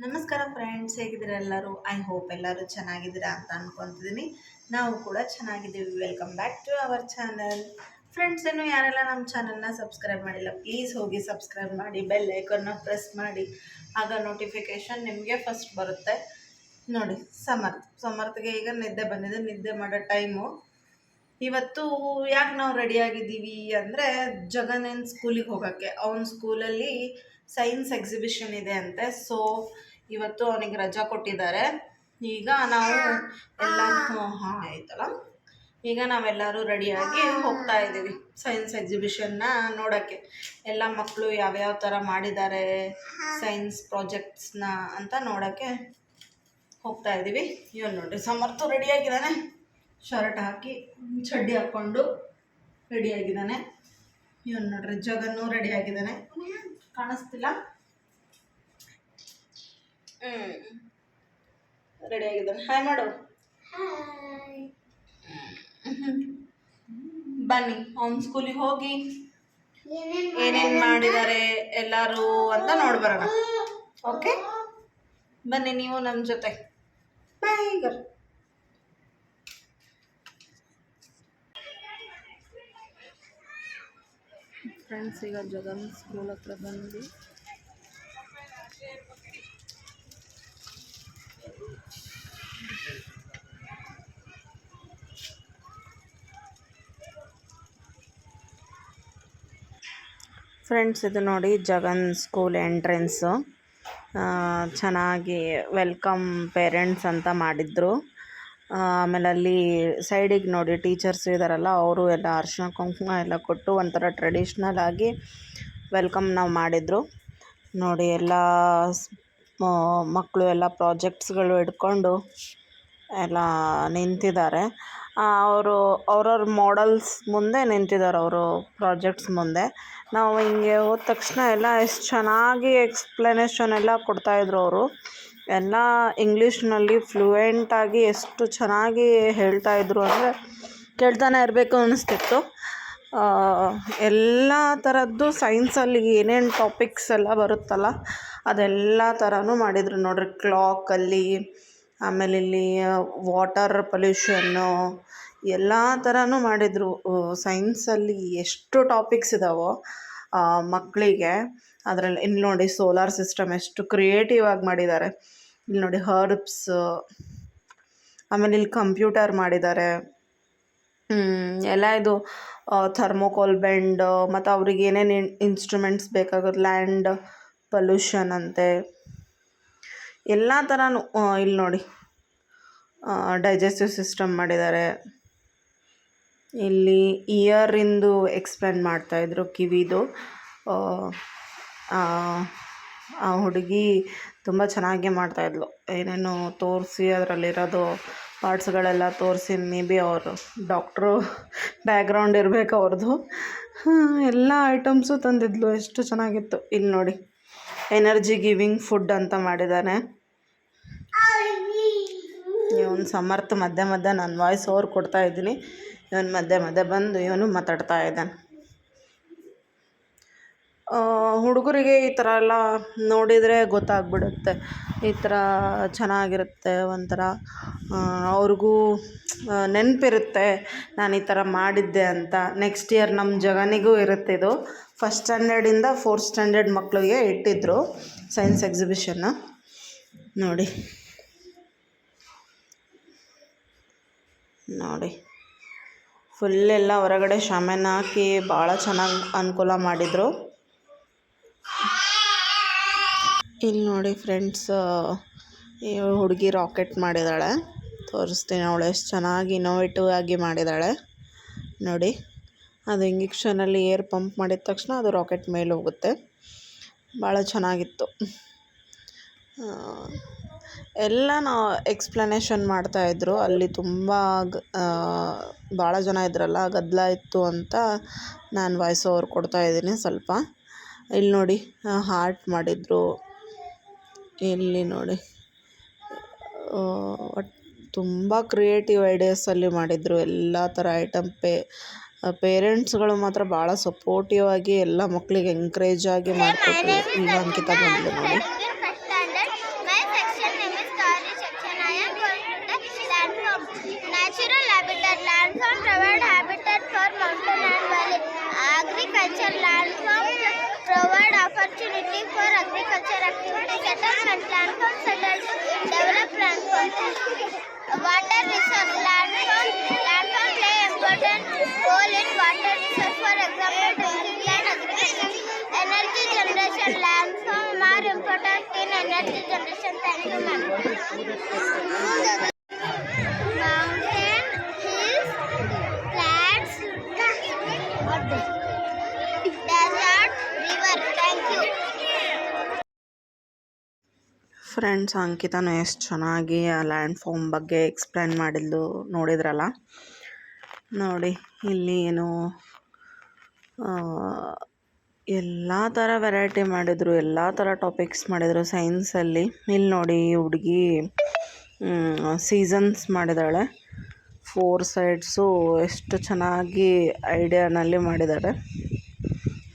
ನಮಸ್ಕಾರ ಫ್ರೆಂಡ್ಸ್, ಹೇಗಿದ್ದೀರಾ ಎಲ್ಲರೂ? ಐ ಹೋಪ್ ಎಲ್ಲರೂ ಚೆನ್ನಾಗಿದ್ದೀರಾ ಅಂತ ಅನ್ಕೊತಿದ್ದೀನಿ. ನಾವು ಕೂಡ ಚೆನ್ನಾಗಿದ್ದೀವಿ. Welcome back to our channel. Friends, ಇನ್ನು ಯಾರೆಲ್ಲ ನಮ್ಮ ಚಾನಲ್ನ ಸಬ್ಸ್ಕ್ರೈಬ್ ಮಾಡಿಲ್ಲ, ಪ್ಲೀಸ್ ಹೋಗಿ ಸಬ್ಸ್ಕ್ರೈಬ್ ಮಾಡಿ, ಬೆಲ್ ಐಕನ್ನ ಪ್ರೆಸ್ ಮಾಡಿ. ಆಗ ನೋಟಿಫಿಕೇಷನ್ ನಿಮಗೆ ಫಸ್ಟ್ ಬರುತ್ತೆ. ನೋಡಿ, ಸಮರ್ಥ್ಗೆ ಈಗ ನಿದ್ದೆ ಬಂದಿದೆ. ನಿದ್ದೆ ಮಾಡೋ ಟೈಮು. ಇವತ್ತು ಯಾಕೆ ನಾವು ರೆಡಿಯಾಗಿದ್ದೀವಿ ಅಂದರೆ, ಜಗನೇನ್ ಸ್ಕೂಲಿಗೆ ಹೋಗೋಕ್ಕೆ. ಅವನ ಸ್ಕೂಲಲ್ಲಿ ಸೈನ್ಸ್ ಎಕ್ಸಿಬಿಷನ್ ಇದೆ ಅಂತೆ. ಸೊ ಇವತ್ತು ಅವನಿಗೆ ರಜಾ ಕೊಟ್ಟಿದ್ದಾರೆ. ಈಗ ನಾವು ಎಲ್ಲ ಹಾಂ ಆಯ್ತಲ್ಲ, ಈಗ ನಾವೆಲ್ಲರೂ ರೆಡಿಯಾಗಿ ಹೋಗ್ತಾ ಇದ್ದೀವಿ ಸೈನ್ಸ್ ಎಕ್ಸಿಬಿಷನ್ನ ನೋಡೋಕ್ಕೆ. ಎಲ್ಲ ಮಕ್ಕಳು ಯಾವ್ಯಾವ ಥರ ಮಾಡಿದ್ದಾರೆ ಸೈನ್ಸ್ ಪ್ರಾಜೆಕ್ಟ್ಸ್ನ ಅಂತ ನೋಡೋಕ್ಕೆ ಹೋಗ್ತಾ ಇದ್ದೀವಿ. ಇವನು ನೋಡಿರಿ, ಸಮರ್ಥು ರೆಡಿಯಾಗಿದ್ದಾನೆ. ಶರ್ಟ್ ಹಾಕಿ ಚಡ್ಡಿ ಹಾಕ್ಕೊಂಡು ರೆಡಿಯಾಗಿದ್ದಾನೆ. ಇವನು ನೋಡ್ರಿ, ಜಗನ್ನು ರೆಡಿಯಾಗಿದ್ದಾನೆ. ಕಾಣಿಸ್ತಿಲ್ಲ? ರೆಡಿಯಾಗಿದ್ದಾನೆ. ಹಾಯ್ ಮಾಡು. ಬನ್ನಿ ಅವ್ನ ಸ್ಕೂಲಿಗೆ ಹೋಗಿ ಏನೇನು ಮಾಡಿದ್ದಾರೆ ಎಲ್ಲರೂ ಅಂತ ನೋಡ್ಬರೋಣ. ಓಕೆ, ಬನ್ನಿ ನೀವು ನಮ್ಮ ಜೊತೆ. ಬಾಯ್ ಗರ್. ಫ್ರೆಂಡ್ಸ್, ಈಗ ಜಗನ್ ಸ್ಕೂಲ್ ಹತ್ರ ಬಂದು ಫ್ರೆಂಡ್ಸ್, ಇದು ನೋಡಿ ಜಗನ್ ಸ್ಕೂಲ್ ಎಂಟ್ರೆನ್ಸು. ಚೆನ್ನಾಗಿ ವೆಲ್ಕಮ್ ಪೇರೆಂಟ್ಸ್ ಅಂತ ಮಾಡಿದ್ರು. ಆಮೇಲೆ ಅಲ್ಲಿ ಸೈಡಿಗೆ ನೋಡಿ ಟೀಚರ್ಸ್ ಇದ್ದಾರಲ್ಲ, ಅವರು ಎಲ್ಲ ಅರಿಶಿನ ಕುಂಕುಮ ಎಲ್ಲ ಕೊಟ್ಟು ಒಂಥರ ಟ್ರೆಡಿಷ್ನಲ್ ಆಗಿ ವೆಲ್ಕಮ್ ನಾವು ಮಾಡಿದರು. ನೋಡಿ, ಎಲ್ಲ ಮಕ್ಕಳು ಎಲ್ಲ ಪ್ರಾಜೆಕ್ಟ್ಸ್ಗಳು ಹಿಡ್ಕೊಂಡು ಎಲ್ಲ ನಿಂತಿದ್ದಾರೆ. ಅವ್ರವ್ರ ಮಾಡಲ್ಸ್ ಮುಂದೆ ನಿಂತಿದ್ದಾರೆ, ಅವರು ಪ್ರಾಜೆಕ್ಟ್ಸ್ ಮುಂದೆ. ನಾವು ಹಿಂಗೆ ಹೋದ ತಕ್ಷಣ ಎಲ್ಲ ಎಷ್ಟು ಚೆನ್ನಾಗಿ ಎಕ್ಸ್ಪ್ಲನೇಷನ್ ಎಲ್ಲ ಕೊಡ್ತಾಯಿದ್ರು ಅವರು. ಎಲ್ಲ ಇಂಗ್ಲೀಷ್ನಲ್ಲಿ ಫ್ಲೂಯೆಂಟಾಗಿ ಎಷ್ಟು ಚೆನ್ನಾಗಿ ಹೇಳ್ತಾಯಿದ್ರು ಅಂದರೆ ಕೇಳ್ತಾನೆ ಇರಬೇಕು ಅನ್ನಿಸ್ತಿತ್ತು. ಎಲ್ಲ ಥರದ್ದು ಸೈನ್ಸಲ್ಲಿ ಏನೇನು ಟಾಪಿಕ್ಸ್ ಎಲ್ಲ ಬರುತ್ತಲ್ಲ ಅದೆಲ್ಲ ಥರನೂ ಮಾಡಿದರು ನೋಡ್ರಿ. ಕ್ಲಾಕಲ್ಲಿ, ಆಮೇಲೆ ಇಲ್ಲಿ ವಾಟರ್ ಪೊಲ್ಯೂಷನ್ನು, ಎಲ್ಲ ಥರನೂ ಮಾಡಿದರು. ಸೈನ್ಸಲ್ಲಿ ಎಷ್ಟು ಟಾಪಿಕ್ಸ್ ಇದ್ದಾವೋ ಮಕ್ಕಳಿಗೆ. ಅದರಲ್ಲಿ ಇಲ್ಲಿ ನೋಡಿ, ಸೋಲಾರ್ ಸಿಸ್ಟಮ್ ಎಷ್ಟು ಕ್ರಿಯೇಟಿವ್ ಆಗಿ ಮಾಡಿದ್ದಾರೆ. ಇಲ್ಲಿ ನೋಡಿ ಹರ್ಬ್ಸ್, ಆಮೇಲೆ ಇಲ್ಲಿ ಕಂಪ್ಯೂಟರ್ ಮಾಡಿದ್ದಾರೆ. ಎಲ್ಲ ಇದು ಥರ್ಮೋಕೋಲ್ ಬೆಂಡ್, ಮತ್ತು ಅವ್ರಿಗೆ ಏನೇನು ಇನ್ಸ್ಟ್ರೂಮೆಂಟ್ಸ್ ಬೇಕಾಗೋದು, ಲ್ಯಾಂಡ್ ಪೊಲ್ಯೂಷನ್ ಅಂತೆ, ಎಲ್ಲ ಥರನೂ. ಇಲ್ಲಿ ನೋಡಿ ಡೈಜೆಸ್ಟಿವ್ ಸಿಸ್ಟಮ್ ಮಾಡಿದ್ದಾರೆ. ಇಲ್ಲಿ ಇಯರಿಂದು ಎಕ್ಸ್ಪ್ಲೇನ್ ಮಾಡ್ತಾಯಿದ್ರು, ಕಿವಿದು. ಆ ಹುಡುಗಿ ತುಂಬ ಚೆನ್ನಾಗಿ ಮಾಡ್ತಾಯಿದ್ಲು. ಏನೇನು ತೋರಿಸಿ ಅದರಲ್ಲಿರೋದು ಪಾರ್ಟ್ಸ್ಗಳೆಲ್ಲ ತೋರಿಸಿ, ಮೇ ಬಿ ಅವರು ಡಾಕ್ಟ್ರು ಬ್ಯಾಕ್ಗ್ರೌಂಡ್ ಇರಬೇಕು ಅವ್ರದ್ದು. ಎಲ್ಲ ಐಟಮ್ಸು ತಂದಿದ್ಲು, ಎಷ್ಟು ಚೆನ್ನಾಗಿತ್ತು. ಇಲ್ಲಿ ನೋಡಿ ಎನರ್ಜಿ ಗಿವಿಂಗ್ ಫುಡ್ ಅಂತ ಮಾಡಿದ್ದಾನೆ. ಇವನು ಸಮರ್ಥ ಮಧ್ಯೆ ಮಧ್ಯೆ ನಾನು ವಾಯ್ಸ್ ಓವರ್ ಕೊಡ್ತಾಯಿದ್ದೀನಿ. ಇವನು ಮಧ್ಯೆ ಮಧ್ಯೆ ಬಂದು ಇವನು ಮಾತಾಡ್ತಾ ಇದ್ದಾನೆ. ಹುಡುಗರಿಗೆ ಈ ಥರ ಎಲ್ಲ ನೋಡಿದರೆ ಗೊತ್ತಾಗ್ಬಿಡುತ್ತೆ, ಈ ಥರ ಚೆನ್ನಾಗಿರುತ್ತೆ. ಒಂಥರ ಅವ್ರಿಗೂ ನೆನಪಿರುತ್ತೆ, ನಾನು ಈ ಥರ ಮಾಡಿದ್ದೆ ಅಂತ. ನೆಕ್ಸ್ಟ್ ಇಯರ್ ನಮ್ಮ ಜಗನಿಗೂ ಇರುತ್ತೆ ಇದು. ಫಸ್ಟ್ ಸ್ಟ್ಯಾಂಡರ್ಡಿಂದ 4th ಸ್ಟ್ಯಾಂಡರ್ಡ್ ಮಕ್ಕಳಿಗೆ ಇಟ್ಟಿದ್ದರು ಸೈನ್ಸ್ ಎಕ್ಸಿಬಿಷನ್ನು. ನೋಡಿ ನೋಡಿ ಫುಲ್ಲೆಲ್ಲ ಹೊರಗಡೆ ಶಾಮಿಯಾನ ಹಾಕಿ ಭಾಳ ಚೆನ್ನಾಗಿ ಅನುಕೂಲ ಮಾಡಿದರು. ಇಲ್ಲಿ ನೋಡಿ ಫ್ರೆಂಡ್ಸ್, ಈ ಹುಡುಗಿ ರಾಕೆಟ್ ಮಾಡಿದ್ದಾಳೆ, ತೋರಿಸ್ತೀನಿ. ಅವಳು ಎಷ್ಟು ಚೆನ್ನಾಗಿ ಇನೋವೇಟಿವ್ ಆಗಿ ಮಾಡಿದ್ದಾಳೆ ನೋಡಿ. ಅದು ಇಂಜೆಕ್ಷನಲ್ಲಿ ಏರ್ ಪಂಪ್ ಮಾಡಿದ ತಕ್ಷಣ ಅದು ರಾಕೆಟ್ ಮೇಲೆ ಹೋಗುತ್ತೆ. ಭಾಳ ಚೆನ್ನಾಗಿತ್ತು. ಎಲ್ಲ ನಾವು ಎಕ್ಸ್ಪ್ಲನೇಷನ್ ಮಾಡ್ತಾಯಿದ್ರು. ಅಲ್ಲಿ ತುಂಬ ಭಾಳ ಜನ ಇದ್ರಲ್ಲ, ಗದ್ದಲ ಇತ್ತು ಅಂತ ನಾನು ವಾಯ್ಸ್ ಓವರ್ ಕೊಡ್ತಾಯಿದ್ದೀನಿ ಸ್ವಲ್ಪ. ಇಲ್ಲಿ ನೋಡಿ ಹಾರ್ಟ್ ಮಾಡಿದರು. ಇಲ್ಲಿ ನೋಡಿ ತುಂಬ ಕ್ರಿಯೇಟಿವ್ ಐಡಿಯಾಸಲ್ಲಿ ಮಾಡಿದರು. ಎಲ್ಲ ಥರ ಐಟಮ್. ಪೇರೆಂಟ್ಸ್ಗಳು ಮಾತ್ರ ಭಾಳ ಸಪೋರ್ಟಿವ್ ಆಗಿ ಎಲ್ಲ ಮಕ್ಕಳಿಗೆ ಎಂಕರೇಜ್ ಆಗಿ ಮಾಡಿಕೊಟ್ರು. ಈಗ ಅಂಕಿತ ಬಂದಳು ನೋಡಿ. generation landforms provide opportunity for agriculture activities. Settlement landforms settles develop landforms. Water resource landform play important role in water resource, for example drinking and agriculture. Energy generation landform are important in energy generation. Thank you, ma'am. Mountain, hills, flats, desert, river. Thank you. Friends, ಅಂಕಿತಾನು ಎಷ್ಟು ಚೆನ್ನಾಗಿ ಆ land form ಬಗ್ಗೆ explain ಮಾಡಿದ್ದು ನೋಡಿದ್ರಲ್ಲ. ನೋಡಿ, ಇಲ್ಲಿ ಏನು ಎಲ್ಲ ಥರ ವೆರೈಟಿ ಮಾಡಿದರು, ಎಲ್ಲ ಥರ ಟಾಪಿಕ್ಸ್ ಮಾಡಿದರು ಸೈನ್ಸಲ್ಲಿ. ಇಲ್ಲಿ ನೋಡಿ, ಈ ಹುಡುಗಿ ಸೀಸನ್ಸ್ ಮಾಡಿದ್ದಾಳೆ. 4 ಸೈಡ್ಸು ಎಷ್ಟು ಚೆನ್ನಾಗಿ ಐಡಿಯಾನಲ್ಲಿ ಮಾಡಿದ್ದಾಳೆ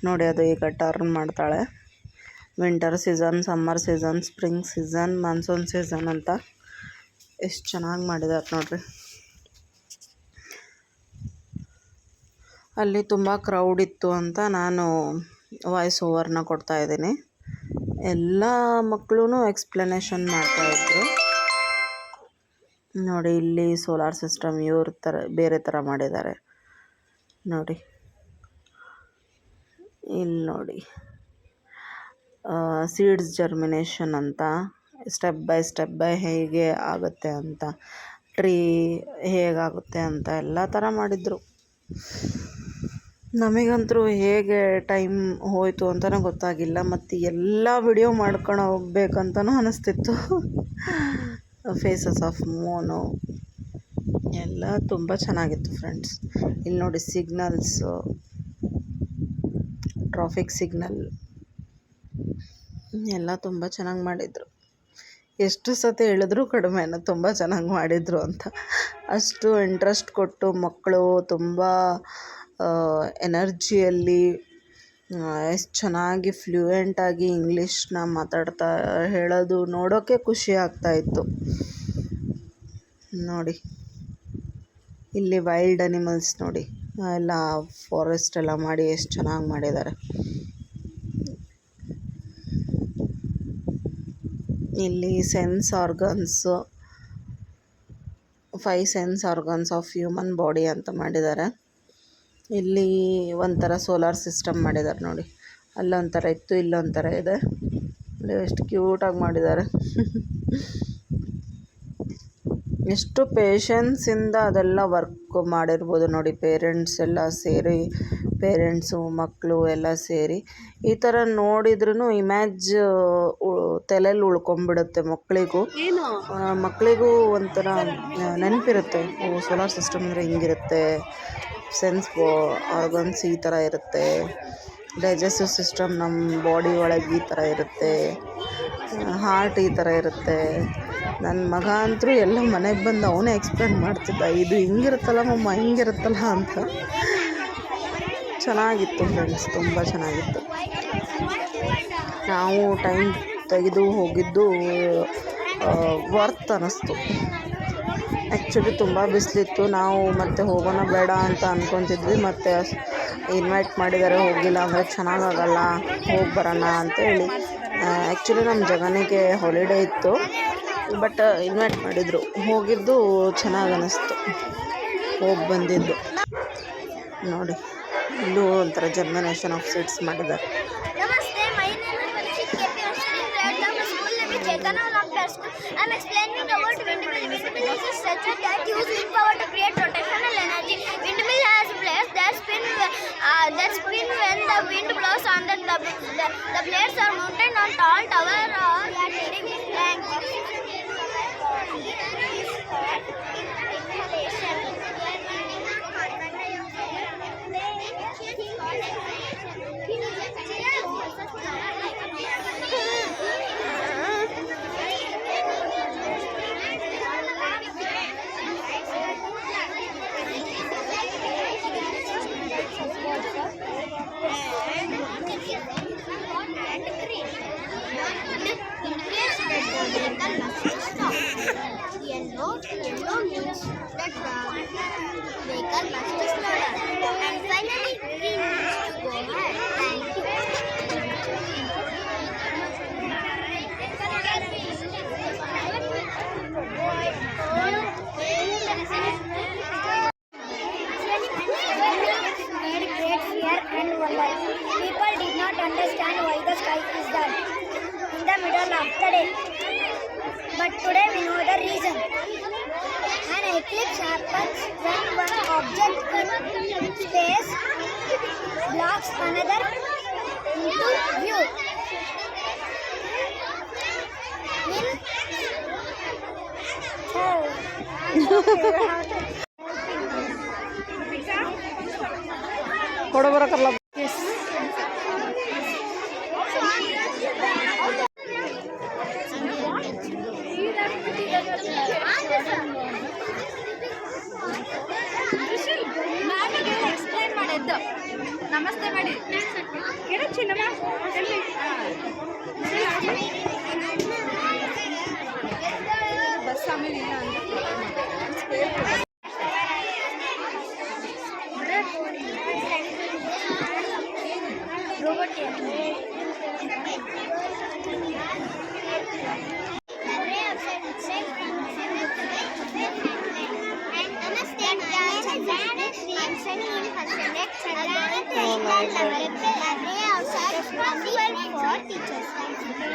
ನೋಡಿ. ಅದು ಈಗ ಟರ್ನ್ ಮಾಡ್ತಾಳೆ. Winter season, summer season, spring season, monsoon season ಅಂತ ಎಷ್ಟು ಚೆನ್ನಾಗಿ ಮಾಡಿದ್ದಾರೆ ನೋಡ್ರಿ. ಅಲ್ಲಿ ತುಂಬ ಕ್ರೌಡ್ ಇತ್ತು ಅಂತ ನಾನು ವಾಯ್ಸ್ ಓವರ್ನ ಕೊಡ್ತಾಯಿದ್ದೀನಿ. ಎಲ್ಲ ಮಕ್ಕಳು ಎಕ್ಸ್ಪ್ಲನೇಷನ್ ಮಾಡ್ತಾಯಿದ್ರು ನೋಡಿ. ಇಲ್ಲಿ ಸೋಲಾರ್ ಸಿಸ್ಟಮ್ ಇವ್ರ ಥರ ಬೇರೆ ಥರ ಮಾಡಿದ್ದಾರೆ ನೋಡಿ. ಇಲ್ಲಿ ನೋಡಿ, ಸೀಡ್ಸ್ ಜರ್ಮಿನೇಷನ್ ಅಂತ ಸ್ಟೆಪ್ ಬೈ ಹೇಗೆ ಆಗುತ್ತೆ ಅಂತ, ಟ್ರೀ ಹೇಗಾಗುತ್ತೆ ಅಂತ ಎಲ್ಲ ಥರ ಮಾಡಿದರು. ನಮಗಂತೂ ಹೇಗೆ ಟೈಮ್ ಹೋಯಿತು ಅಂತಲೂ ಗೊತ್ತಾಗಿಲ್ಲ. ಮತ್ತು ಎಲ್ಲ ವಿಡಿಯೋ ಮಾಡ್ಕೊಂಡು ಹೋಗ್ಬೇಕಂತನೂ ಅನ್ನಿಸ್ತಿತ್ತು. ಫೇಸಸ್ ಆಫ್ ಮೂನು ಎಲ್ಲ ತುಂಬ ಚೆನ್ನಾಗಿತ್ತು ಫ್ರೆಂಡ್ಸ್. ಇಲ್ಲಿ ನೋಡಿ, ಸಿಗ್ನಲ್ಸು, ಟ್ರಾಫಿಕ್ ಸಿಗ್ನಲ್ ಎಲ್ಲ ತುಂಬ ಚೆನ್ನಾಗಿ ಮಾಡಿದರು. ಎಷ್ಟು ಸತಿ ಹೇಳಿದ್ರು ಕಡಿಮೆನ ತುಂಬ ಚೆನ್ನಾಗಿ ಮಾಡಿದರು ಅಂತ. ಅಷ್ಟು ಇಂಟ್ರೆಸ್ಟ್ ಕೊಟ್ಟು ಮಕ್ಕಳು ತುಂಬ ಎನರ್ಜಿಯಲ್ಲಿ ಎಷ್ಟು ಚೆನ್ನಾಗಿ ಫ್ಲೂಯೆಂಟಾಗಿ ಇಂಗ್ಲೀಷ್ನ ಮಾತಾಡ್ತಾ ಹೇಳೋದು ನೋಡೋಕ್ಕೆ ಖುಷಿ ಆಗ್ತಾಯಿತ್ತು ನೋಡಿ. ಇಲ್ಲಿ ವೈಲ್ಡ್ ಅನಿಮಲ್ಸ್ ನೋಡಿ, ಎಲ್ಲ ಫಾರೆಸ್ಟ್ ಎಲ್ಲ ಮಾಡಿ ಎಷ್ಟು ಚೆನ್ನಾಗಿ ಮಾಡಿದ್ದಾರೆ. ಇಲ್ಲಿ sense organs, 5 sense organs of human body ಅಂತ ಮಾಡಿದ್ದಾರೆ. ಇಲ್ಲಿ ಒಂಥರ ಸೋಲಾರ್ ಸಿಸ್ಟಮ್ ಮಾಡಿದ್ದಾರೆ ನೋಡಿ. ಅಲ್ಲೊಂಥರ ಇತ್ತು, ಇಲ್ಲೊಂಥರ ಇದೆ. ಎಷ್ಟು ಕ್ಯೂಟಾಗಿ ಮಾಡಿದ್ದಾರೆ. ಎಷ್ಟು ಪೇಷನ್ಸಿಂದ ಅದೆಲ್ಲ ವರ್ಕ್ ಮಾಡಿರ್ಬೋದು ನೋಡಿ. ಪೇರೆಂಟ್ಸು ಮಕ್ಕಳು ಎಲ್ಲ ಸೇರಿ ಈ ಥರ ನೋಡಿದ್ರೂ ಇಮ್ಯಾಜ್ ತಲೆಯಲ್ಲಿ ಉಳ್ಕೊಂಬಿಡುತ್ತೆ ಮಕ್ಕಳಿಗೂ ಒಂಥರ ನೆನಪಿರುತ್ತೆ. ಸೋಲಾರ್ ಸಿಸ್ಟಮ್ ಅಂದರೆ ಹಿಂಗಿರುತ್ತೆ, ಸೆನ್ಸ್ ಆರ್ಗನ್ಸ್ ಈ ಥರ ಇರುತ್ತೆ, ಡೈಜೆಸ್ಟಿವ್ ಸಿಸ್ಟಮ್ ನಮ್ಮ ಬಾಡಿ ಒಳಗೆ ಈ ಥರ ಇರುತ್ತೆ, ಹಾರ್ಟ್ ಈ ಥರ ಇರುತ್ತೆ. ನನ್ನ ಮಗ ಅಂತೂ ಎಲ್ಲ ಮನೆಗೆ ಬಂದು ಅವನೇ ಎಕ್ಸ್ಪ್ಲೇನ್ ಮಾಡ್ತಿದ್ದ, ಇದು ಹಿಂಗಿರುತ್ತಲ್ಲ ಮಮ್ಮ, ಹಿಂಗಿರುತ್ತಲ್ಲ ಅಂತ. ಚೆನ್ನಾಗಿತ್ತು ಫ್ರೆಂಡ್ಸ್, ತುಂಬ ಚೆನ್ನಾಗಿತ್ತು. ನಾವು ಟೈಮ್ ತೆಗೆದು ಹೋಗಿದ್ದು ವರ್ತ್ ಅನ್ನಿಸ್ತು. ಆ್ಯಕ್ಚುಲಿ ತುಂಬ ಬಿಸಿಲಿತ್ತು. ನಾವು ಮತ್ತೆ ಹೋಗೋಣ ಬೇಡ ಅಂತ ಅಂದ್ಕೊತಿದ್ವಿ. ಮತ್ತು ಇನ್ವೈಟ್ ಮಾಡಿದ್ದಾರೆ, ಹೋಗಿಲ್ಲ ಅಂದರೆ ಚೆನ್ನಾಗಾಗಲ್ಲ, ಹೋಗಿ ಬರೋಣ ಅಂತೇಳಿ. ಆ್ಯಕ್ಚುಲಿ ನಮ್ಮ ಜಗನಿಗೆ ಹಾಲಿಡೇ ಇತ್ತು, ಬಟ್ ಇನ್ವೈಟ್ ಮಾಡಿದರು. ಹೋಗಿದ್ದು ಚೆನ್ನಾಗಿ ಅನ್ನಿಸ್ತು, ಹೋಗಿ ಬಂದಿದ್ದು ನೋಡಿ. ಇಲ್ಲೂ ಒಂಥರ ಜರ್ಮಿನೇಷನ್ ಆಫ್ ಸೀಡ್ಸ್ ಮಾಡಿದ್ದಾರೆ. Namaste, my name is Parikshit KP. I'm studying at the school name is Chaitanya Lamper School. I'm explaining about windmill. Windmill is a structure that uses wind power to create rotational energy. Windmill has blades that spin when the wind blows on them. The blades are mounted on tall tower or at building. Thank you. Yellow means that the vehicle must slow down. And finally, green means to go ahead. but today we know the reason. An eclipse happens when one object in space blocks another into view. ಕೊಡ ಬರಕಲ್ಲ. Explain ಮಾಡಿದ್ದು ನಮಸ್ತೆ ಮಾಡಿ ಚಿನ್ನಮ್ಮ bus ಆಮೇಲೆ ಇಲ್ಲ ಅಂತ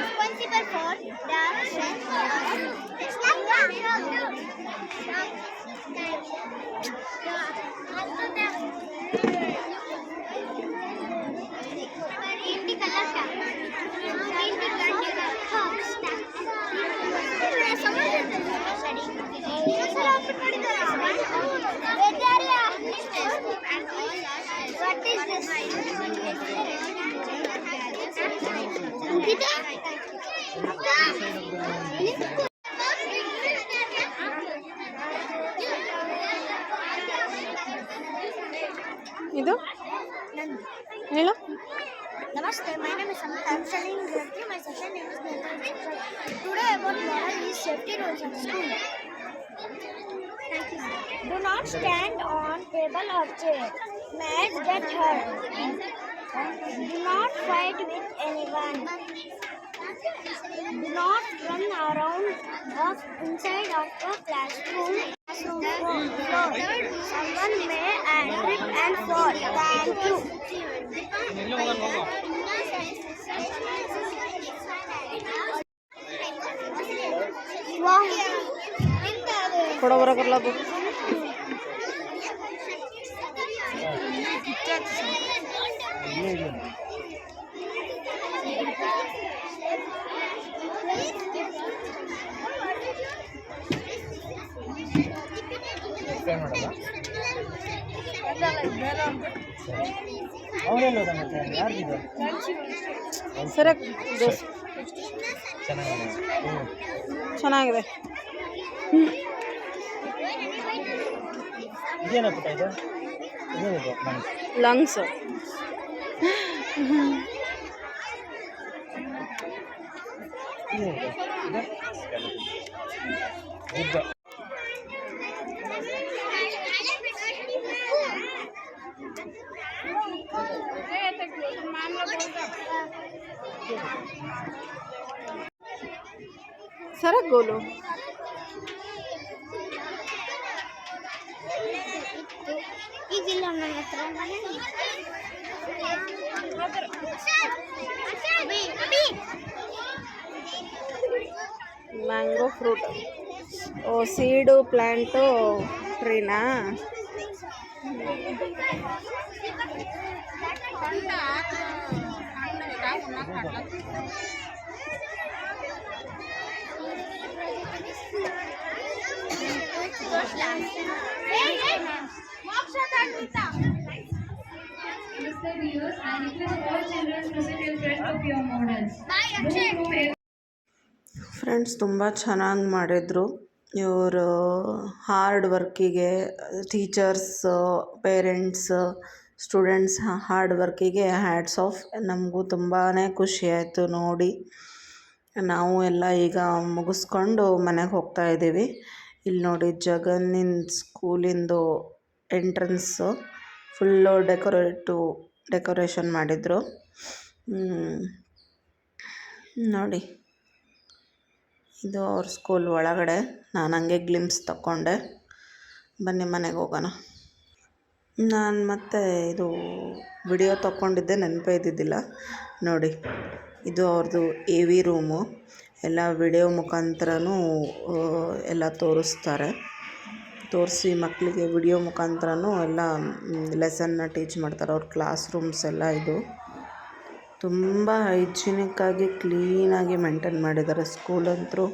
Responsible for direction. What is this? ಇದು ಹೇಳು. Namaste, my name is Samantha. I am studying in grade 3. My session name is Today about moral is safety rules at school. Do not stand on table or chair. Mats get hurt. Do not fight with anyone. Do not run around inside of the classroom floor. Someone may trip and fall. Thank you. ಕೊಡ ಬರಕಲ್ಲ ಅದು. ಸರಿ ಚೆನ್ನಾಗಿದೆ. Lungs सरक गोलू mango fruit ओ seed plant ट्रीना friends ತುಂಬ ಚೆನ್ನಾಗಿ ಮಾಡಿದ್ರು ಇವರು ಹಾರ್ಡ್ ವರ್ಕಿಗೆ ಟೀಚರ್ಸ್ ಪೇರೆಂಟ್ಸ್ ಸ್ಟೂಡೆಂಟ್ಸ್ ಹಾರ್ಡ್ ವರ್ಕಿಗೆ ಹ್ಯಾಟ್ಸ್ ಆಫ್. ನಮಗೂ ತುಂಬಾ ಖುಷಿ ಆಯಿತು ನೋಡಿ. ನಾವು ಎಲ್ಲ ಈಗ ಮುಗಿಸ್ಕೊಂಡು ಮನೆಗೆ ಹೋಗ್ತಾ ಇದ್ದೀವಿ. ಇಲ್ಲಿ ನೋಡಿ ಜಗನ್ನಿನ ಸ್ಕೂಲಿಂದು ಎಂಟ್ರೆನ್ಸು ಫುಲ್ಲು ಡೆಕೋರೇಷನ್ ಮಾಡಿದರು ನೋಡಿ. ಇದು ಅವ್ರ ಸ್ಕೂಲ್ ಒಳಗಡೆ. ನಾನು ಹಂಗೆ ಗ್ಲಿಮ್ಸ್ ತಗೊಂಡೆ. ಬನ್ನಿ ಮನೆಗೆ ಹೋಗೋಣ. ನಾನು ಮತ್ತೆ ಇದು ವಿಡಿಯೋ ತಗೊಂಡಿದ್ದೆ, ನೆನಪೇ ಇದ್ದಿದ್ದಿಲ್ಲ ನೋಡಿ. ಇದು ಅವ್ರದ್ದು AV ರೂಮು. ಎಲ್ಲ ವಿಡಿಯೋ ಮುಖಾಂತರನೂ ಎಲ್ಲ ತೋರಿಸಿ ಮಕ್ಕಳಿಗೆ ವಿಡಿಯೋ ಮುಖಾಂತರನೂ ಎಲ್ಲ ಲೆಸನ್ನ ಟೀಚ್ ಮಾಡ್ತಾರೆ. ಅವ್ರ ಕ್ಲಾಸ್ ರೂಮ್ಸ್ ಎಲ್ಲ ಇದು ತುಂಬ ಹೈಜಿನಿಕ್ಕಾಗಿ ಕ್ಲೀನಾಗಿ ಮೇಂಟೈನ್ ಮಾಡಿದ್ದಾರೆ. ಸ್ಕೂಲಂತರೂ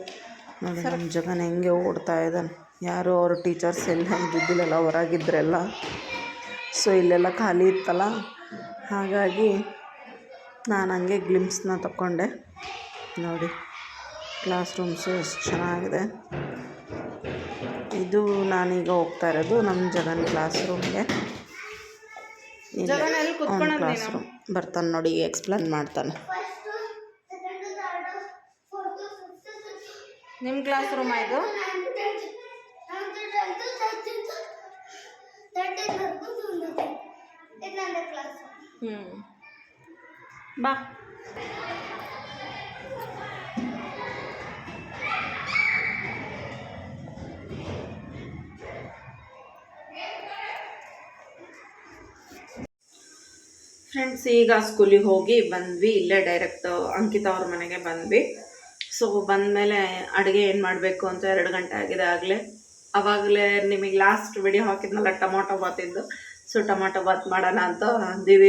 ನೋಡಿ ನಮ್ಮ ಜಗನ್ ಹೆಂಗೆ ಓಡ್ತಾ ಇದ್ದಾನೆ. ಯಾರು ಅವ್ರ ಟೀಚರ್ಸ್ ಎಲ್ಲ ಇದ್ದಿದ್ದಿಲ್ಲ, ಹೊರಗಿದ್ರೆಲ್ಲ. ಸೊ ಇಲ್ಲೆಲ್ಲ ಖಾಲಿ ಇತ್ತಲ್ಲ, ಹಾಗಾಗಿ ನಾನು ಹಂಗೆ ಗ್ಲಿಮ್ಸ್ನ ತಗೊಂಡೆ. ನೋಡಿ ಕ್ಲಾಸ್ ರೂಮ್ಸು ಎಷ್ಟು ಚೆನ್ನಾಗಿದೆ. ಇದು ನಾನೀಗ ಹೋಗ್ತಾ ಇರೋದು ನಮ್ಮ ಜಗನ್ ಕ್ಲಾಸ್ ರೂಮ್ಗೆ. ಕ್ಲಾಸ್ ರೂಮ್ ಬರ್ತಾನೆ ನೋಡಿ, ಎಕ್ಸ್ಪ್ಲೇನ್ ಮಾಡ್ತಾನೆ. ನಿಮ್ಮ ಕ್ಲಾಸ್ ರೂಮ್ ಇದು? ಬಾ. ಫ್ರೆಂಡ್ಸ್, ಈಗ ಸ್ಕೂಲಿಗೆ ಹೋಗಿ ಬಂದ್ವಿ. ಇಲ್ಲೇ ಡೈರೆಕ್ಟ್ ಅಂಕಿತಾ ಅವ್ರ ಮನೆಗೆ ಬಂದ್ವಿ. ಸೊ ಬಂದಮೇಲೆ ಅಡುಗೆ ಏನು ಮಾಡಬೇಕು ಅಂತ 2 ಗಂಟೆ ಆಗಿದೆ ಆವಾಗಲೇ ನಿಮಗೆ ಲಾಸ್ಟ್ ವಿಡಿಯೋ ಹಾಕಿದ್ನಲ್ಲ ಟೊಮೊಟೊ ಬಾತಿದ್ದು. ಸೊ ಟೊಮೊಟೊ ಬಾತ್ ಮಾಡೋಣ ಅಂತ ದಿವಿ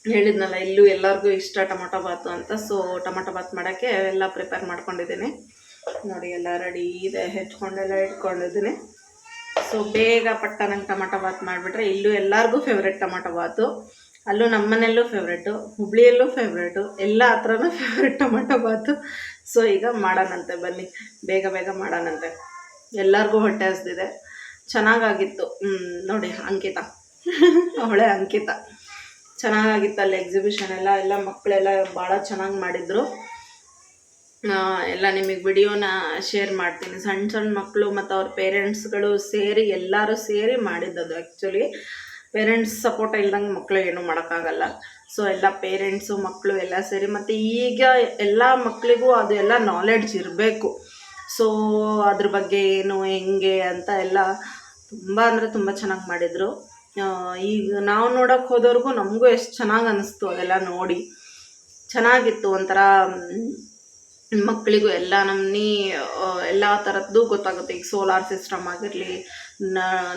ಹೇಳಿದ್ನಲ್ಲ, ಇಲ್ಲೂ ಎಲ್ಲರಿಗೂ ಇಷ್ಟ ಟೊಮೊಟೊ ಬಾತು ಅಂತ. ಸೊ ಟೊಮೊಟೊ ಬಾತ್ ಮಾಡೋಕ್ಕೆ ಎಲ್ಲ ಪ್ರಿಪೇರ್ ಮಾಡ್ಕೊಂಡಿದ್ದೀನಿ. ನೋಡಿ ಎಲ್ಲ ರೆಡಿ ಇದೆ, ಹೆಚ್ಕೊಂಡೆಲ್ಲ ಇಟ್ಕೊಂಡಿದ್ದೀನಿ. ಸೊ ಬೇಗ ಪಟ್ಟ ನಂಗೆ ಟೊಮೊಟೊ ಬಾತ್ ಮಾಡಿಬಿಟ್ರೆ ಇಲ್ಲೂ ಎಲ್ಲರಿಗೂ ಫೇವ್ರೆಟ್ ಟೊಮೊಟೊ ಬಾತು. ಅಲ್ಲೂ ನಮ್ಮ ಮನೆಯಲ್ಲೂ ಫೇವ್ರೇಟು, ಹುಬ್ಳಿಯಲ್ಲೂ ಫೇವ್ರೇಟು, ಎಲ್ಲ ಹತ್ರನೂ ಫೇವ್ರೇಟ್ ಟೊಮೊಟೊ ಬಾತು. ಸೊ ಈಗ ಮಾಡೋಣಂತೆ, ಬನ್ನಿ ಬೇಗ ಮಾಡೋಣಂತೆ. ಎಲ್ಲರಿಗೂ ಹೊಟ್ಟೆ ಹಸ್ದಿದೆ. ಚೆನ್ನಾಗಾಗಿತ್ತು. ನೋಡಿ ಅಂಕಿತಾ ಅವಳೇ ಅಂಕಿತಾ. ಚೆನ್ನಾಗಾಗಿತ್ತು ಅಲ್ಲಿ ಎಕ್ಸಿಬಿಷನ್ ಎಲ್ಲ ಮಕ್ಕಳೆಲ್ಲ ಭಾಳ ಚೆನ್ನಾಗಿ ಮಾಡಿದರು. ಎಲ್ಲ ನಿಮಗೆ ವಿಡಿಯೋನ ಶೇರ್ ಮಾಡ್ತೀನಿ. ಸಣ್ಣ ಮಕ್ಕಳು ಮತ್ತು ಅವ್ರ ಪೇರೆಂಟ್ಸ್ಗಳು ಸೇರಿ ಎಲ್ಲರೂ ಸೇರಿ ಮಾಡಿದ್ದದು. ಆ್ಯಕ್ಚುಲಿ ಪೇರೆಂಟ್ಸ್ ಸಪೋರ್ಟ್ ಇಲ್ದಂಗೆ ಮಕ್ಕಳು ಏನೂ ಮಾಡೋಕ್ಕಾಗಲ್ಲ. ಸೊ ಎಲ್ಲ ಪೇರೆಂಟ್ಸು ಮಕ್ಕಳು ಎಲ್ಲ ಸೇರಿ, ಮತ್ತು ಈಗ ಎಲ್ಲ ಮಕ್ಕಳಿಗೂ ಅದು ಎಲ್ಲ ನಾಲೆಡ್ಜ್ ಇರಬೇಕು. ಸೊ ಅದ್ರ ಬಗ್ಗೆ ಏನು ಹೆಂಗೆ ಅಂತ ಎಲ್ಲ ತುಂಬ ಅಂದರೆ ತುಂಬ ಚೆನ್ನಾಗಿ ಮಾಡಿದರು. ಈಗ ನಾವು ನೋಡೋಕ್ಕೆ ಹೋದವ್ರಿಗೂ ನಮಗೂ ಎಷ್ಟು ಚೆನ್ನಾಗಿ ಅನ್ನಿಸ್ತು ಅದೆಲ್ಲ ನೋಡಿ. ಚೆನ್ನಾಗಿತ್ತು. ಒಂಥರ ಮಕ್ಕಳಿಗೂ ಎಲ್ಲ ನಮ್ಮನಿ ಎಲ್ಲ ಥರದ್ದು ಗೊತ್ತಾಗುತ್ತೆ. ಈಗ ಸೋಲಾರ್ ಸಿಸ್ಟಮ್ ಆಗಿರಲಿ,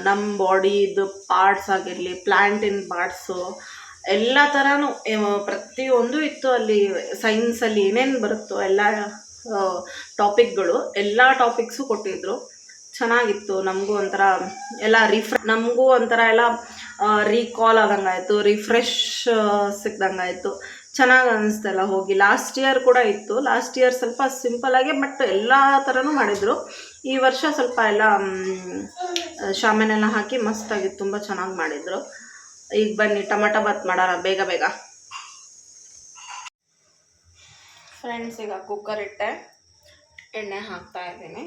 ನಮ್ಮ ಬಾಡಿದು ಪಾರ್ಟ್ಸ್ ಆಗಿರಲಿ, ಪ್ಲ್ಯಾಂಟಿನ ಪಾರ್ಟ್ಸು ಎಲ್ಲ ಥರನೂ ಪ್ರತಿಯೊಂದು ಇತ್ತು ಅಲ್ಲಿ. ಸೈನ್ಸಲ್ಲಿ ಏನೇನು ಬರುತ್ತೋ ಎಲ್ಲ ಟಾಪಿಕ್ಗಳು, ಎಲ್ಲ ಟಾಪಿಕ್ಸು ಕೊಟ್ಟಿದ್ದರು. ಚೆನ್ನಾಗಿತ್ತು. ನಮಗೂ ಒಂಥರ ಎಲ್ಲ ನಮಗೂ ಒಂಥರ ಎಲ್ಲ ರೀಕಾಲ್ ಆದಂಗಾಯಿತು, ರಿಫ್ರೆಶ್ ಸಿಕ್ದಂಗಾಯಿತು. ಚೆನ್ನಾಗಿ ಅನ್ನಿಸ್ತೆಲ್ಲ ಹೋಗಿ. ಲಾಸ್ಟ್ ಇಯರ್ ಕೂಡ ಇತ್ತು. ಲಾಸ್ಟ್ ಇಯರ್ ಸ್ವಲ್ಪ ಸಿಂಪಲಾಗಿ ಬಟ್ ಎಲ್ಲ ಥರನೂ ಮಾಡಿದರು. ಈ ವರ್ಷ ಸ್ವಲ್ಪ ಎಲ್ಲ ಶಾಮಿಯಾನೆಲ್ಲ ಹಾಕಿ ಮಸ್ತಾಗಿತ್ತು, ತುಂಬ ಚೆನ್ನಾಗಿ ಮಾಡಿದರು. ಈಗ ಬನ್ನಿ ಟೊಮೊಟೊ ಬಾತ್ ಮಾಡೋಣ ಬೇಗ ಫ್ರೆಂಡ್ಸ್. ಈಗ ಕುಕ್ಕರ್ ಇಟ್ಟೆ, ಎಣ್ಣೆ ಹಾಕ್ತಾ ಇದ್ದೀನಿ.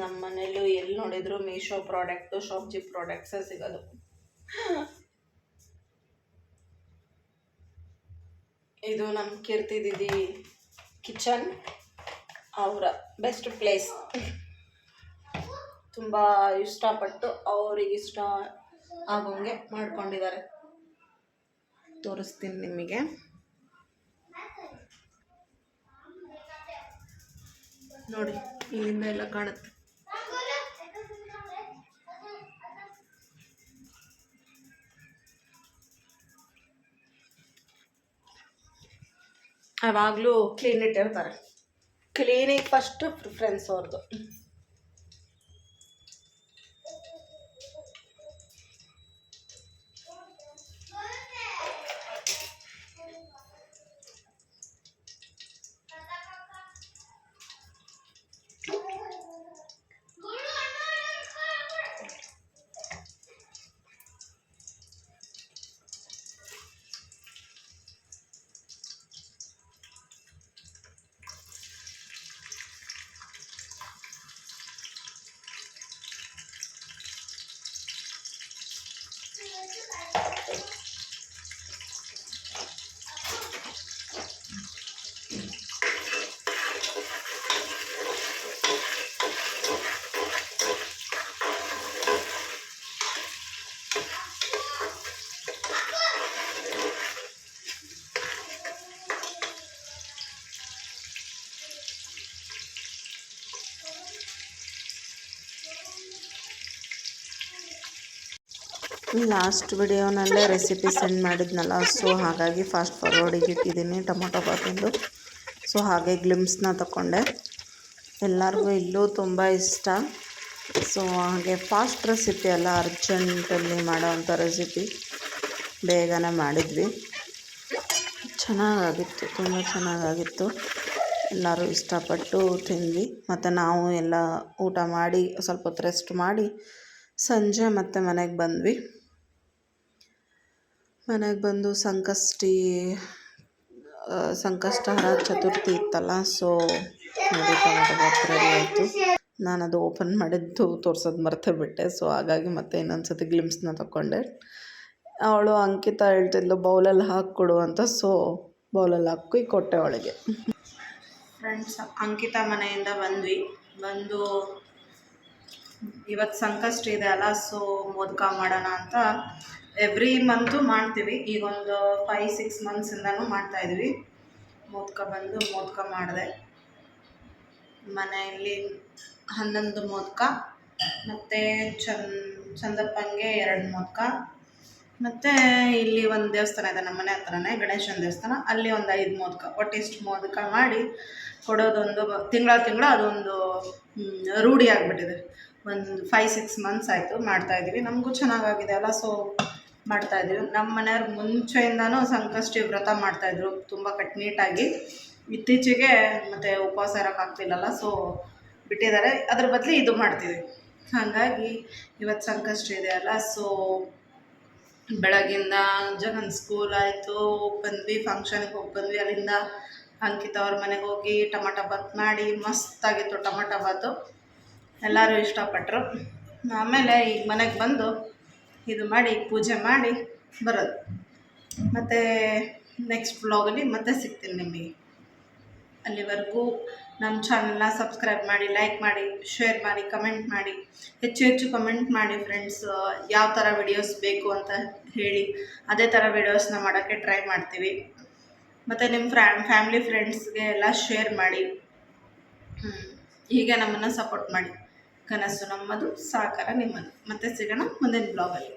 ನಮ್ಮ ಮನೇಲೂ ಎಲ್ಲಿ ನೋಡಿದ್ರು ಮೀಶೋ ಪ್ರಾಡಕ್ಟು, ಶಾಪ್ಜಿ ಪ್ರಾಡಕ್ಟ್ಸೇ ಸಿಗೋದು. ಇದು ನಮ್ಮ ಕೀರ್ತಿ ದೀದಿ ಕಿಚನ್, ಅವರ ಬೆಸ್ಟ್ ಪ್ಲೇಸ್. ತುಂಬ ಇಷ್ಟಪಟ್ಟು ಅವ್ರಿಗೆ ಇಷ್ಟ ಆಗೋಂಗೆ ಮಾಡ್ಕೊಂಡಿದ್ದಾರೆ. ತೋರಿಸ್ತೀನಿ ನಿಮಗೆ. ನೋಡಿ ಇಲ್ಲಿಂದ ಎಲ್ಲ ಕಾಣುತ್ತೆ. ಯಾವಾಗಲೂ ಕ್ಲೀನ್ ಇಟ್ಟಿರ್ತಾರೆ. ಕ್ಲೀನಿಗೆ ಫಸ್ಟ್ ಪ್ರಿಫರೆನ್ಸ್ ಅವ್ರದ್ದು. ಲಾಸ್ಟ್ ವಿಡಿಯೋನಲ್ಲೇ ರೆಸಿಪಿ ಸೆಂಡ್ ಮಾಡಿದ್ನಲ್ಲ, ಸೊ ಹಾಗಾಗಿ ಫಾಸ್ಟ್ ಫಾರ್ವರ್ಡಿಗೆ ಇಟ್ಟಿದ್ದೀನಿ ಟೊಮೊಟೊ ಬಾತಿಂದು. ಸೊ ಹಾಗೆ ಗ್ಲಿಮ್ಸ್ನ ತಗೊಂಡೆ. ಎಲ್ಲರಿಗೂ ಇಲ್ಲೂ ತುಂಬ ಇಷ್ಟ. ಸೊ ಹಾಗೆ ಫಾಸ್ಟ್ ರೆಸಿಪಿ ಅಲ್ಲ, ಅರ್ಜೆಂಟಲ್ಲಿ ಮಾಡೋವಂಥ ರೆಸಿಪಿ ಬೇಗನೆ ಮಾಡಿದ್ವಿ. ಚೆನ್ನಾಗಾಗಿತ್ತು, ತುಂಬ ಚೆನ್ನಾಗಾಗಿತ್ತು. ಎಲ್ಲರೂ ಇಷ್ಟಪಟ್ಟು ತಿಂದ್ವಿ. ಮತ್ತು ನಾವು ಎಲ್ಲ ಊಟ ಮಾಡಿ ಸ್ವಲ್ಪ ಹೊತ್ತು ರೆಸ್ಟ್ ಮಾಡಿ ಸಂಜೆ ಮತ್ತೆ ಮನೆಗೆ ಬಂದ್ವಿ. ಮನೆಗೆ ಬಂದು ಸಂಕಷ್ಟಹರ ಚತುರ್ಥಿ ಇತ್ತಲ್ಲ, ಸೊ ನೋಡಿ ಟೊಮೊಟೊ ಬಾತ್ ರೆಡಿ ಆಯಿತು. ನಾನು ಅದು ಓಪನ್ ಮಾಡಿದ್ದು ತೋರ್ಸೋದು ಮರ್ತೇ ಬಿಟ್ಟೆ. ಸೊ ಹಾಗಾಗಿ ಮತ್ತೆ ಇನ್ನೊಂದು ಸತಿ ಗ್ಲಿಮ್ಸ್ನ ತಗೊಂಡೆ. ಅವಳು ಅಂಕಿತಾ ಹೇಳ್ತಿದ್ಲು ಬೌಲಲ್ಲಿ ಹಾಕ್ಕೊಡು ಅಂತ, ಸೊ ಬೌಲಲ್ಲಿ ಹಾಕಿ ಕೊಟ್ಟೆ ಅವಳಿಗೆ. ಫ್ರೆಂಡ್ಸ್, ಅಂಕಿತಾ ಮನೆಯಿಂದ ಬಂದು ಇವತ್ತು ಸಂಕಷ್ಟ ಇದೆ ಅಲ್ಲ, ಸೊ ಮೋದಕ ಮಾಡೋಣ ಅಂತ ಎವ್ರಿ ಮಂತು ಮಾಡ್ತೀವಿ. ಈಗ ಒಂದು 5-6 ಮಂತ್ಸಿಂದನೂ ಮಾಡ್ತಾಯಿದ್ವಿ. ಮೋದಕ ಮಾಡಿದೆ. ಮನೆಯಲ್ಲಿ 11 ಮೋದಕ, ಮತ್ತು ಚಂದಪ್ಪಂಗೆ 2 ಮೋದಕ, ಮತ್ತು ಇಲ್ಲಿ ಒಂದು ದೇವಸ್ಥಾನ ಇದೆ ನಮ್ಮ ಮನೆ ಹತ್ರನೇ, ಗಣೇಶನ ದೇವಸ್ಥಾನ, ಅಲ್ಲಿ ಒಂದು 5 ಮೋದಕ. ಒಟ್ಟಿಷ್ಟು ಮೋದಕ ಮಾಡಿ ಕೊಡೋದೊಂದು ತಿಂಗಳ ಅದೊಂದು ರೂಢಿ ಆಗಿಬಿಟ್ಟಿದೆ. ಒಂದು 5-6 ಮಂತ್ಸ್ ಆಯಿತು ಮಾಡ್ತಾಯಿದ್ದೀವಿ. ನಮಗೂ ಚೆನ್ನಾಗಾಗಿದೆ ಅಲ್ಲ, ಸೊ ಮಾಡ್ತಾಯಿದ್ದೀವಿ. ನಮ್ಮ ಮನೆಯವ್ರು ಮುಂಚೆಯಿಂದನೂ ಸಂಕಷ್ಟಿ ವ್ರತ ಮಾಡ್ತಾಯಿದ್ರು ತುಂಬ ಕಟ್ನಿಟ್ಟಾಗಿ. ಇತ್ತೀಚೆಗೆ ಮತ್ತು ಉಪವಾಸ ಇರೋಕ್ಕಾಗ್ತಿಲ್ಲಲ್ಲ, ಸೊ ಬಿಟ್ಟಿದ್ದಾರೆ. ಅದ್ರ ಬದಲು ಇದು ಮಾಡ್ತೀವಿ. ಹಾಗಾಗಿ ಇವತ್ತು ಸಂಕಷ್ಟಿ ಇದೆ ಅಲ್ಲ, ಸೊ ಬೆಳಗಿಂದ ಜಗನ್ ಸ್ಕೂಲ್ ಆಯಿತು, ಬಂದ್ವಿ, ಫಂಕ್ಷನ್ಗೆ ಹೋಗಿ ಬಂದ್ವಿ. ಅಲ್ಲಿಂದ ಅಂಕಿತ ಅವ್ರ ಮನೆಗೆ ಹೋಗಿ ಟೊಮೊಟೊ ಬಾತ್ ಮಾಡಿ ಮಸ್ತಾಗಿತ್ತು. ಟೊಮೊಟೊ ಬಾತು ಎಲ್ಲರೂ ಇಷ್ಟಪಟ್ಟರು. ಆಮೇಲೆ ಈಗ ಮನೆಗೆ ಬಂದು ಇದು ಮಾಡಿ ಪೂಜೆ ಮಾಡಿ ಬರೋದು. ಮತ್ತು ನೆಕ್ಸ್ಟ್ ವ್ಲಾಗಲ್ಲಿ ಮತ್ತೆ ಸಿಗ್ತೀನಿ ನಿಮಗೆ. ಅಲ್ಲಿವರೆಗೂ ನಮ್ಮ ಚಾನಲ್ನ ಸಬ್ಸ್ಕ್ರೈಬ್ ಮಾಡಿ, ಲೈಕ್ ಮಾಡಿ, ಶೇರ್ ಮಾಡಿ, ಕಮೆಂಟ್ ಮಾಡಿ. ಹೆಚ್ಚು ಕಮೆಂಟ್ ಮಾಡಿ ಫ್ರೆಂಡ್ಸ್. ಯಾವ ಥರ ವಿಡಿಯೋಸ್ ಬೇಕು ಅಂತ ಹೇಳಿ ಅದೇ ಥರ ವಿಡಿಯೋಸ್ನ ಮಾಡೋಕ್ಕೆ ಟ್ರೈ ಮಾಡ್ತೀವಿ. ಮತ್ತು ನಿಮ್ಮ ಫ್ಯಾಮಿಲಿ ಫ್ರೆಂಡ್ಸ್ಗೆ ಎಲ್ಲ ಶೇರ್ ಮಾಡಿ. ಹೀಗೆ ನಮ್ಮನ್ನು ಸಪೋರ್ಟ್ ಮಾಡಿ. ಕನಸು ನಮ್ಮದು, ಸಾಕಾರ ನಿಮ್ಮದು. ಮತ್ತೆ ಸಿಗೋಣ ಮುಂದಿನ ಬ್ಲಾಗಲ್ಲಿ.